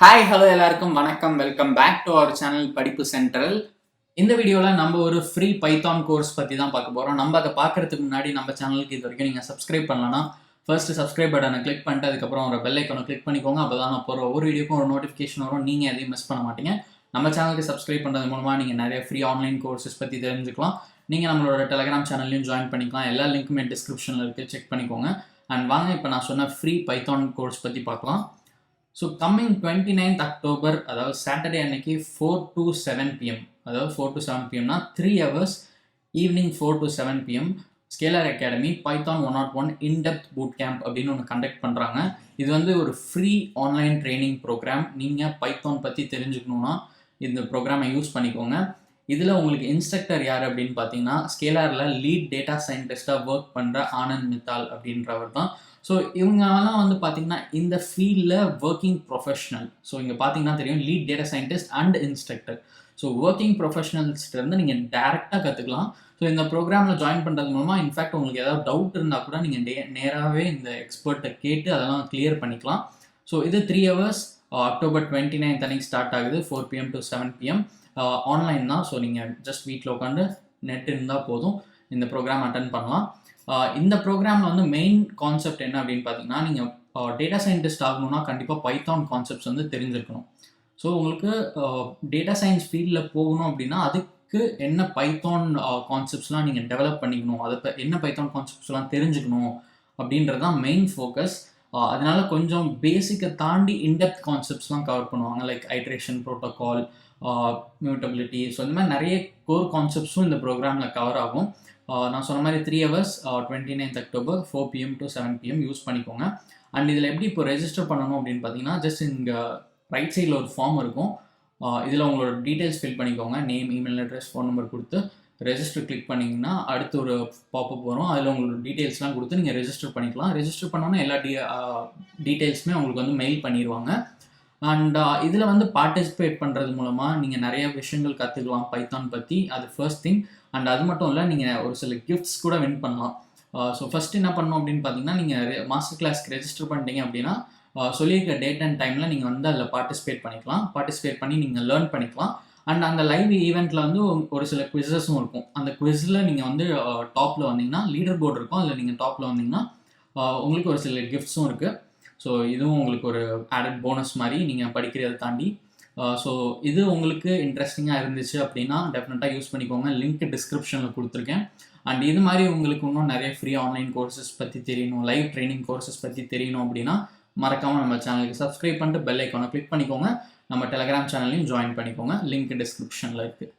Hi hello எல்லாருக்கும் வணக்கம். Welcome back to our channel படிப்பு சென்ட்ரல். இந்த வீடியோவில் நம்ம ஒரு ஃப்ரீ பைத்தான் கோர்ஸ் பற்றி தான் பார்க்க போகிறோம். நம்ம அதை பார்க்கறதுக்கு முன்னாடி நம்ம சேனலுக்கு இது வரைக்கும் நீங்கள் சப்ஸ்கிரைப் பண்ணலன்னா ஃபர்ஸ்ட் சப்ஸ்கிரைப் பட்டனை கிளிக் பண்ணிட்டு அதுக்கப்புறம் ஒரு பெல் ஐக்கானை கிளிக் பண்ணிக்கோங்க. அப்போ தான் நான் போகிற ஒவ்வொரு வீடியோக்கும் ஒரு நோட்டிஃபிகேஷன் வரும். நீங்கள் எதையும் மிஸ் பண்ண மாட்டீங்க. நம்ம சேனலுக்கு சப்ஸ்கிரைப் பண்ணுறது மூலமாக நீங்கள் நிறைய ஃப்ரீ ஆன்லைன் கோர்சஸ் பற்றி தெரிஞ்சுக்கலாம். நீங்கள் நம்மளோட டெலிகிராம் சேனல்லையும் ஜாயின் பண்ணிக்கலாம். எல்லா லிங்க்குமே டிஸ்கிரிப்ஷனில் இருக்குது, செக் பண்ணிக்கோங்க. அண்ட் வாங்க இப்போ நான் சொன்ன ஃப்ரீ பைத்தான் கோர்ஸ் பற்றி பார்க்கலாம். ஸோ கம்மிங் 29th அக்டோபர், அதாவது சாட்டர்டே அன்னைக்கு 4 to 7 PM, அதாவது 4 to 7 PMனா 3 hours evening 4 to 7 PM scalar academy Python 101 In-depth Bootcamp அப்படின்னு ஒன்று கண்டக்ட் பண்ணுறாங்க. இது வந்து ஒரு ஃப்ரீ ஆன்லைன் ட்ரைனிங் ப்ரோக்ராம். நீங்கள் பைத்தான் பற்றி தெரிஞ்சுக்கணுன்னா இந்த ப்ரோக்ராமை யூஸ் பண்ணிக்கோங்க. இதில் உங்களுக்கு இன்ஸ்ட்ரக்டர் யார் அப்படின்னு பார்த்தீங்கன்னா, ஸ்கேலரில் லீட் டேட்டா சயின்டிஸ்டாக ஒர்க் பண்ணுற ஆனந்த் மித்தால் அப்படின்றவர் தான். ஸோ இவங்கெல்லாம் வந்து பார்த்தீங்கன்னா இந்த ஃபீல்டில் ஒர்க்கிங் ப்ரொஃபஷனல். ஸோ இங்கே பார்த்தீங்கன்னா தெரியும், lead data scientist and instructor. So working ப்ரொஃபஷனல்ஸ்லேருந்து நீங்கள் டேரெக்டாக கற்றுக்கலாம். ஸோ இந்த ப்ரோக்ராமில் ஜாயின் பண்ணுறது மூலமாக இன்ஃபேக்ட் உங்களுக்கு ஏதாவது டவுட் இருந்தால் கூட நீங்கள் நேராகவே இந்த எக்ஸ்பர்ட்டை கேட்டு அதெல்லாம் கிளியர் பண்ணிக்கலாம். ஸோ இது 3 hours அக்டோபர் 29th அன்னைக்கு ஸ்டார்ட் ஆகுது. 4 PM to 7 PM ஆன்லைன் தான். ஸோ நீங்கள் ஜஸ்ட் வீட்டில் உட்காந்து நெட் இருந்தால் போதும், இந்த ப்ரோக்ராம் அட்டன் பண்ணலாம். இந்த ப்ரோக்ராமில் வந்து மெயின் கான்செப்ட் என்ன அப்படின்னு பார்த்தீங்கன்னா, நீங்கள் டேட்டா சயின்டிஸ்ட் ஆகணும்னா கண்டிப்பாக பைத்தான் கான்செப்ட்ஸ் வந்து தெரிஞ்சிருக்கணும். ஸோ உங்களுக்கு டேட்டா சயின்ஸ் ஃபீல்டில் போகணும் அப்படின்னா அதுக்கு என்ன பைத்தான் கான்செப்ட்ஸ்லாம் நீங்கள் டெவலப் பண்ணிக்கணும், அதை என்ன பைத்தான் கான்செப்ட்ஸ்லாம் தெரிஞ்சுக்கணும் அப்படின்றது தான் மெயின் ஃபோக்கஸ். அதனால கொஞ்சம் பேசிக்கை தாண்டி இன்டெப்த் கான்செப்ட்ஸ்லாம் கவர் பண்ணுவாங்க. Like iteration protocol, mutability. So இந்த மாதிரி நிறைய கோர் கான்செப்ட்ஸும் இந்த ப்ரோக்ராமில் கவர் ஆகும். நான் சொன்ன மாதிரி 3 hours 29th October 4 PM to 7 PM use பண்ணிக்கோங்க. அண்ட் இதில் எப்படி இப்போ ரெஜிஸ்டர் பண்ணணும் அப்படின்னு பார்த்தீங்கன்னா, ஜஸ்ட் இங்கே ரைட் சைடில் ஒரு ஃபார்ம் இருக்கும். இதில் உங்களோட டீட்டெயில்ஸ் ஃபில் பண்ணிக்கோங்க. Name, email address, phone number கொடுத்து ரெஜிஸ்டர் கிளிக் பண்ணிங்கன்னா அடுத்து ஒரு பாப்பப் வரும். அதில் உங்களோட டீட்டெயில்ஸ்லாம் கொடுத்து நீங்கள் ரெஜிஸ்டர் பண்ணிக்கலாம். ரெஜிஸ்டர் பண்ணோன்னா எல்லா டீட்டெயில்ஸுமே உங்களுக்கு வந்து மெயில் பண்ணிடுவாங்க. அண்ட் இதில் வந்து பார்ட்டிசிபேட் பண்ணுறது மூலமாக நீங்கள் நிறைய விஷயங்கள் கற்றுக்கலாம் பைத்தான் பற்றி. அது ஃபர்ஸ்ட் திங். அண்ட் அது மட்டும் இல்லை, நீங்கள் ஒரு சில கிஃப்ட்ஸ் கூட வின் பண்ணலாம். ஸோ ஃபஸ்ட் என்ன பண்ணணும் அப்படின்னு பார்த்தீங்கன்னா, நீங்கள் மாஸ்டர் கிளாஸ்க்கு ரெஜிஸ்டர் பண்ணிட்டீங்க அப்படின்னா சொல்லியிருக்க டேட் அண்ட் டைமில் நீங்கள் வந்து அதில் பார்ட்டிசிபேட் பண்ணிக்கலாம். பார்ட்டிசிபேட் பண்ணி நீங்கள் லேர்ன் பண்ணிக்கலாம். அண்ட் அந்த லைவ் ஈவெண்ட்டில் வந்து ஒரு சில குவிஸஸும் இருக்கும். அந்த குவிஸில் நீங்கள் வந்து டாப்பில் வந்தீங்கன்னா லீடர் போர்டு இருக்கும். அதில் நீங்கள் டாப்பில் வந்தீங்கன்னா உங்களுக்கு ஒரு சில கிஃப்ட்ஸும் இருக்குது. ஸோ இதுவும் உங்களுக்கு ஒரு ஆடட் போனஸ் மாதிரி நீங்கள் படிக்கிறதை தாண்டி. ஸோ இது உங்களுக்கு இன்ட்ரெஸ்டிங்காக இருந்துச்சு அப்படின்னா டெஃபினட்டாக யூஸ் பண்ணிக்கோங்க. லிங்க் டிஸ்கிரிப்ஷனில் கொடுத்துருக்கேன். அண்ட் இது மாதிரி உங்களுக்கு இன்னும் நிறைய ஃப்ரீ ஆன்லைன் கோர்சஸ் பற்றி தெரியணும், லைவ் ட்ரைனிங் கோர்சஸ் பற்றி தெரியணும் அப்படின்னா மறக்காமல் நம்ம சேனலுக்கு சப்ஸ்கிரைப் பண்ணிட்டு பெல் ஐக்கானை கிளிக் பண்ணிக்கோங்க. நம்ம டெலிகிராம் சேனல்லையும் ஜாயின் பண்ணிக்கோங்க. லிங்க் டிஸ்கிரிப்ஷனில் இருக்குது.